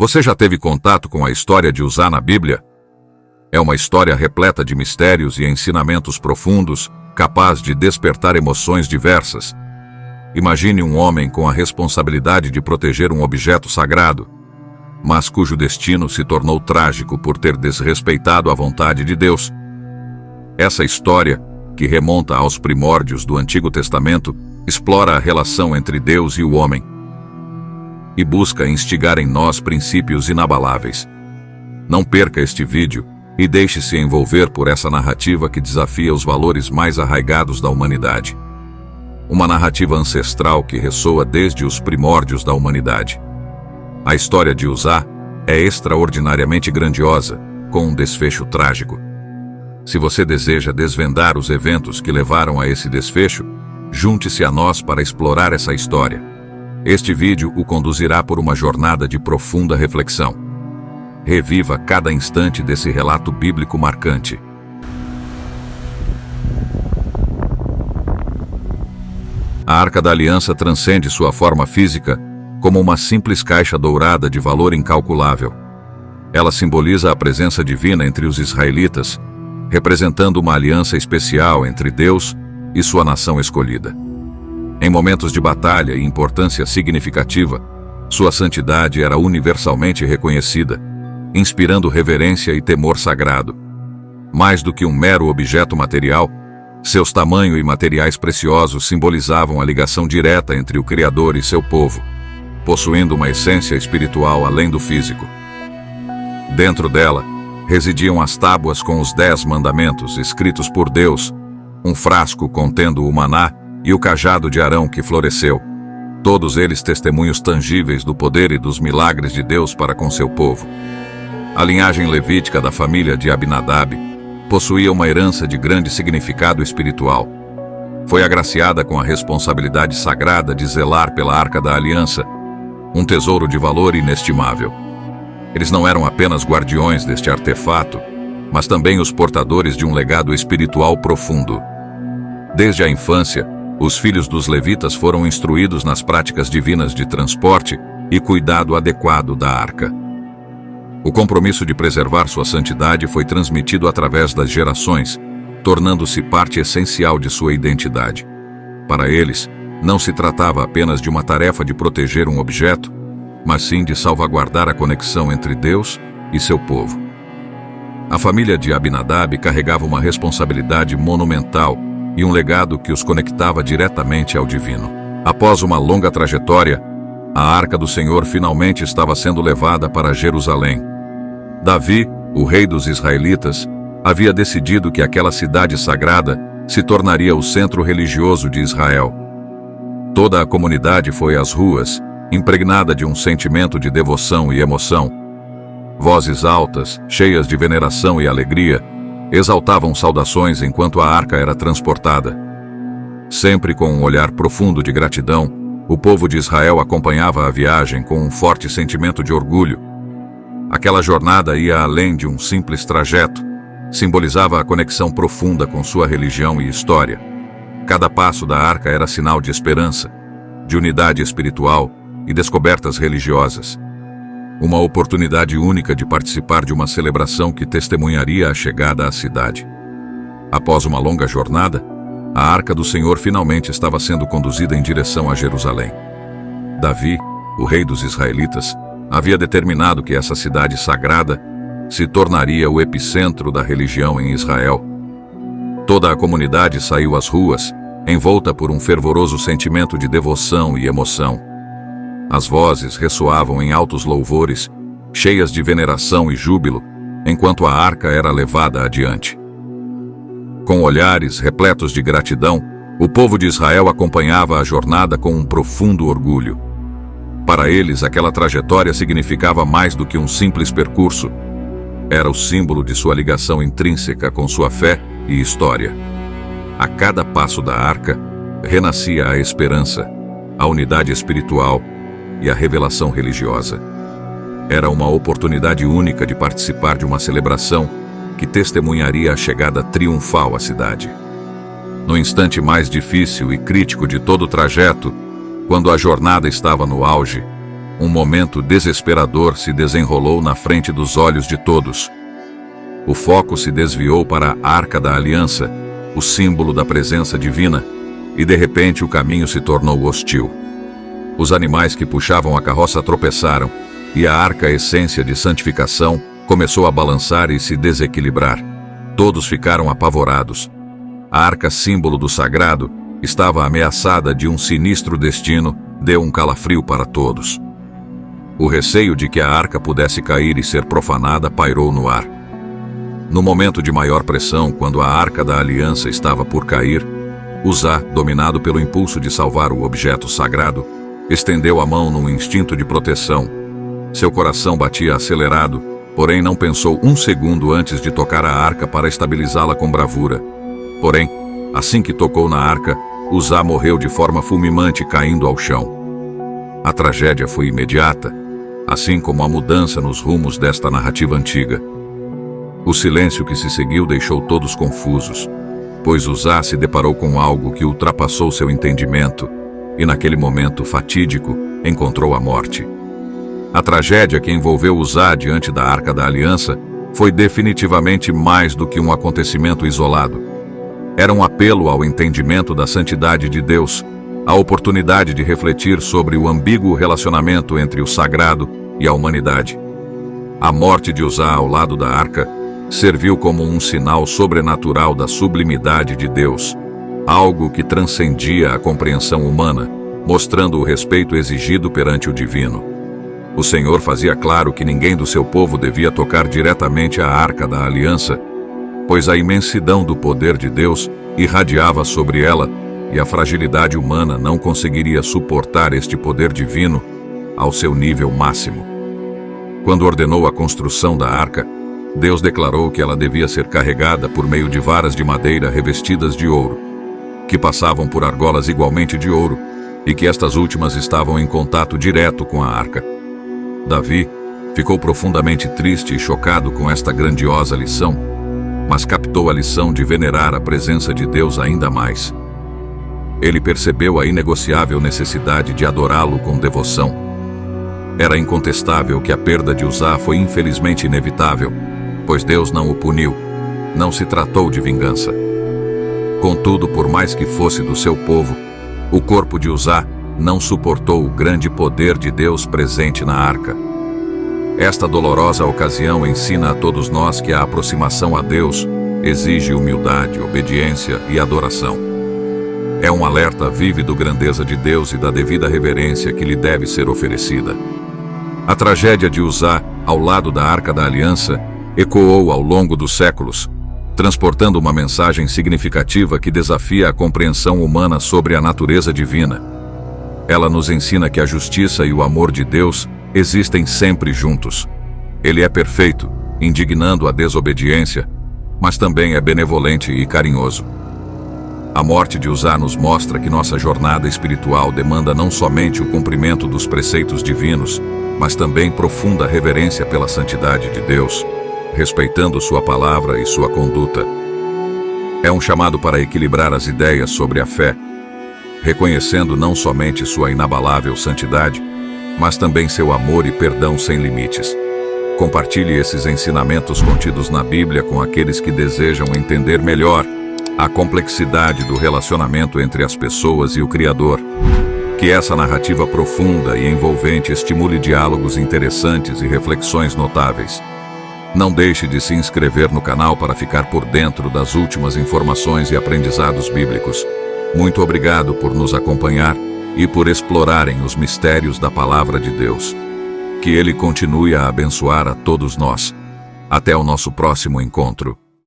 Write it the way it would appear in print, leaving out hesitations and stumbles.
Você já teve contato com a história de Uzá na Bíblia? É uma história repleta de mistérios e ensinamentos profundos, capaz de despertar emoções diversas. Imagine um homem com a responsabilidade de proteger um objeto sagrado, mas cujo destino se tornou trágico por ter desrespeitado a vontade de Deus. Essa história, que remonta aos primórdios do Antigo Testamento, explora a relação entre Deus e o homem e busca instigar em nós princípios inabaláveis. Não perca este vídeo e deixe-se envolver por essa narrativa que desafia os valores mais arraigados da humanidade. Uma narrativa ancestral que ressoa desde os primórdios da humanidade. A história de Uzá é extraordinariamente grandiosa, com um desfecho trágico. Se você deseja desvendar os eventos que levaram a esse desfecho, junte-se a nós para explorar essa história. Este vídeo o conduzirá por uma jornada de profunda reflexão. Reviva cada instante desse relato bíblico marcante. A Arca da Aliança transcende sua forma física como uma simples caixa dourada de valor incalculável. Ela simboliza a presença divina entre os israelitas, representando uma aliança especial entre Deus e sua nação escolhida. Em momentos de batalha e importância significativa, sua santidade era universalmente reconhecida, inspirando reverência e temor sagrado. Mais do que um mero objeto material, seus tamanho e materiais preciosos simbolizavam a ligação direta entre o Criador e seu povo, possuindo uma essência espiritual além do físico. Dentro dela, residiam as tábuas com os 10 mandamentos escritos por Deus, um frasco contendo o maná e o cajado de Arão que floresceu, todos eles testemunhos tangíveis do poder e dos milagres de Deus para com seu povo. A linhagem levítica da família de Abinadab possuía uma herança de grande significado espiritual. Foi agraciada com a responsabilidade sagrada de zelar pela Arca da Aliança, um tesouro de valor inestimável. Eles não eram apenas guardiões deste artefato, mas também os portadores de um legado espiritual profundo. Desde a infância, os filhos dos levitas foram instruídos nas práticas divinas de transporte e cuidado adequado da arca. O compromisso de preservar sua santidade foi transmitido através das gerações, tornando-se parte essencial de sua identidade. Para eles, não se tratava apenas de uma tarefa de proteger um objeto, mas sim de salvaguardar a conexão entre Deus e seu povo. A família de Abinadab carregava uma responsabilidade monumental e um legado que os conectava diretamente ao divino. Após uma longa trajetória, a Arca do Senhor finalmente estava sendo levada para Jerusalém. Davi, o rei dos israelitas, havia decidido que aquela cidade sagrada se tornaria o centro religioso de Israel. Toda a comunidade foi às ruas, impregnada de um sentimento de devoção e emoção. Vozes altas, cheias de veneração e alegria, exaltavam saudações enquanto a arca era transportada. Sempre com um olhar profundo de gratidão, o povo de Israel acompanhava a viagem com um forte sentimento de orgulho. Aquela jornada ia além de um simples trajeto, simbolizava a conexão profunda com sua religião e história. Cada passo da arca era sinal de esperança, de unidade espiritual e descobertas religiosas. Uma oportunidade única de participar de uma celebração que testemunharia a chegada à cidade. Após uma longa jornada, a Arca do Senhor finalmente estava sendo conduzida em direção a Jerusalém. Davi, o rei dos israelitas, havia determinado que essa cidade sagrada se tornaria o epicentro da religião em Israel. Toda a comunidade saiu às ruas, envolta por um fervoroso sentimento de devoção e emoção. As vozes ressoavam em altos louvores, cheias de veneração e júbilo, enquanto a arca era levada adiante. Com olhares repletos de gratidão, o povo de Israel acompanhava a jornada com um profundo orgulho. Para eles, aquela trajetória significava mais do que um simples percurso. Era o símbolo de sua ligação intrínseca com sua fé e história. A cada passo da arca, renascia a esperança, a unidade espiritual e a revelação religiosa. Era uma oportunidade única de participar de uma celebração que testemunharia a chegada triunfal à cidade. No instante mais difícil e crítico de todo o trajeto, quando a jornada estava no auge, um momento desesperador se desenrolou na frente dos olhos de todos. O foco se desviou para a Arca da Aliança, o símbolo da presença divina, e de repente o caminho se tornou hostil. Os animais que puxavam a carroça tropeçaram, e a arca, essência de santificação, começou a balançar e se desequilibrar. Todos ficaram apavorados. A arca, símbolo do sagrado, estava ameaçada de um sinistro destino, deu um calafrio para todos. O receio de que a arca pudesse cair e ser profanada pairou no ar. No momento de maior pressão, quando a Arca da Aliança estava por cair, Uzá, dominado pelo impulso de salvar o objeto sagrado, estendeu a mão num instinto de proteção. Seu coração batia acelerado, porém não pensou um segundo antes de tocar a arca para estabilizá-la com bravura. Porém, assim que tocou na arca, Uzá morreu de forma fulminante, caindo ao chão. A tragédia foi imediata, assim como a mudança nos rumos desta narrativa antiga. O silêncio que se seguiu deixou todos confusos, pois Uzá se deparou com algo que ultrapassou seu entendimento e, naquele momento fatídico, encontrou a morte. A tragédia que envolveu Uzá diante da Arca da Aliança foi definitivamente mais do que um acontecimento isolado. Era um apelo ao entendimento da santidade de Deus, a oportunidade de refletir sobre o ambíguo relacionamento entre o sagrado e a humanidade. A morte de Uzá ao lado da arca serviu como um sinal sobrenatural da sublimidade de Deus, algo que transcendia a compreensão humana, mostrando o respeito exigido perante o divino. O Senhor fazia claro que ninguém do seu povo devia tocar diretamente a Arca da Aliança, pois a imensidão do poder de Deus irradiava sobre ela e a fragilidade humana não conseguiria suportar este poder divino ao seu nível máximo. Quando ordenou a construção da arca, Deus declarou que ela devia ser carregada por meio de varas de madeira revestidas de ouro, que passavam por argolas igualmente de ouro, e que estas últimas estavam em contato direto com a arca. Davi ficou profundamente triste e chocado com esta grandiosa lição, mas captou a lição de venerar a presença de Deus ainda mais. Ele percebeu a inegociável necessidade de adorá-lo com devoção. Era incontestável que a perda de Uzá foi infelizmente inevitável, pois Deus não o puniu, não se tratou de vingança. Contudo, por mais que fosse do seu povo, o corpo de Uzá não suportou o grande poder de Deus presente na arca. Esta dolorosa ocasião ensina a todos nós que a aproximação a Deus exige humildade, obediência e adoração. É um alerta vívido da grandeza de Deus e da devida reverência que lhe deve ser oferecida. A tragédia de Uzá, ao lado da Arca da Aliança, ecoou ao longo dos séculos, transportando uma mensagem significativa que desafia a compreensão humana sobre a natureza divina. Ela nos ensina que a justiça e o amor de Deus existem sempre juntos. Ele é perfeito, indignando a desobediência, mas também é benevolente e carinhoso. A morte de Uzá nos mostra que nossa jornada espiritual demanda não somente o cumprimento dos preceitos divinos, mas também profunda reverência pela santidade de Deus, respeitando sua palavra e sua conduta. É um chamado para equilibrar as ideias sobre a fé, reconhecendo não somente sua inabalável santidade, mas também seu amor e perdão sem limites. Compartilhe esses ensinamentos contidos na Bíblia com aqueles que desejam entender melhor a complexidade do relacionamento entre as pessoas e o Criador. Que essa narrativa profunda e envolvente estimule diálogos interessantes e reflexões notáveis. Não deixe de se inscrever no canal para ficar por dentro das últimas informações e aprendizados bíblicos. Muito obrigado por nos acompanhar e por explorarem os mistérios da Palavra de Deus. Que Ele continue a abençoar a todos nós. Até o nosso próximo encontro.